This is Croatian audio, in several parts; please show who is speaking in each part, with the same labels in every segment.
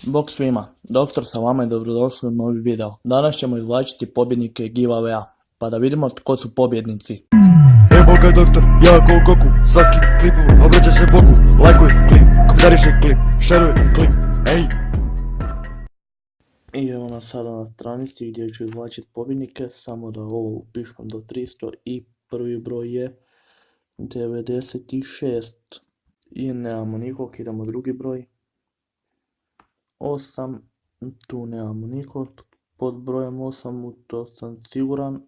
Speaker 1: Bog svima, doktor sa vama i dobrodošli u novi video. Danas ćemo izvlačiti pobjednike giveawaya, pa da vidimo tko su pobjednici.
Speaker 2: Evo ga doktor, ja ko Goku, svaki klipu obraća se Bogu. Lajkuj klip, komentariši klip, šeruj klip, ej!
Speaker 1: I evo nas sada na stranici gdje ću izvlačiti pobjednike, samo da ovo upišem do 300 i prvi broj je 96. I nemamo nikog, idemo drugi broj. 8, tu nemamo nikog, pod brojem 8 u to sam siguran.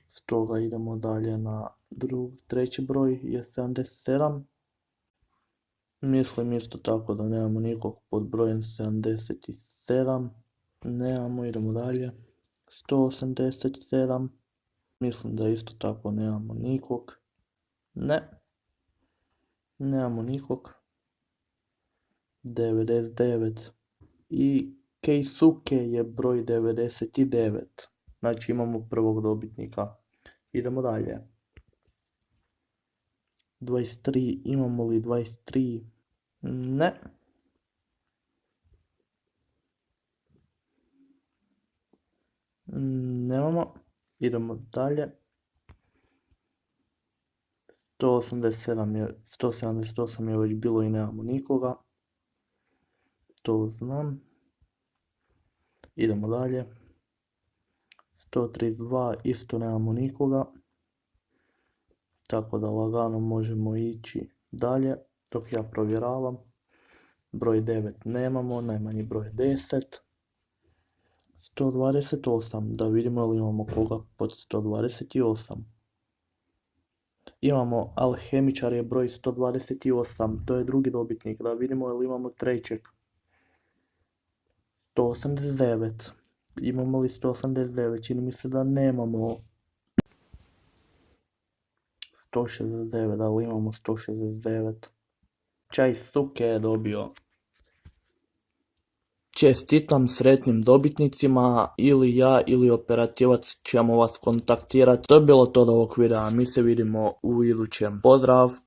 Speaker 1: Stoga idemo dalje na treći broj je 77. Mislim isto tako da nemamo nikog pod brojem 77. Nemamo, idemo dalje. 187. Mislim da isto tako nemamo nikog. Nemamo nikog. 99. I Keisuke je broj 99. Znači imamo prvog dobitnika. Idemo dalje. 23. Imamo li 23? Ne. Nemamo. Idemo dalje. 178 je već bilo i nemamo nikoga. To znam. Idemo dalje. 132 isto nemamo nikoga. Tako da lagano možemo ići dalje dok ja provjeravam. Broj 9 nemamo, najmanji broj 10. 128, da vidimo li imamo koga pod 128. Imamo Alhemičar je broj 128, to je drugi dobitnik, da vidimo li imamo trećeg. 189, imamo li 189, čini mi se da nemamo. 169, da li imamo 169. Keisuke je dobio. Čestitam sretnim dobitnicima, ili ja ili operativac ćemo vas kontaktirati. To je bilo to od ovog videa, mi se vidimo u idućem. Pozdrav!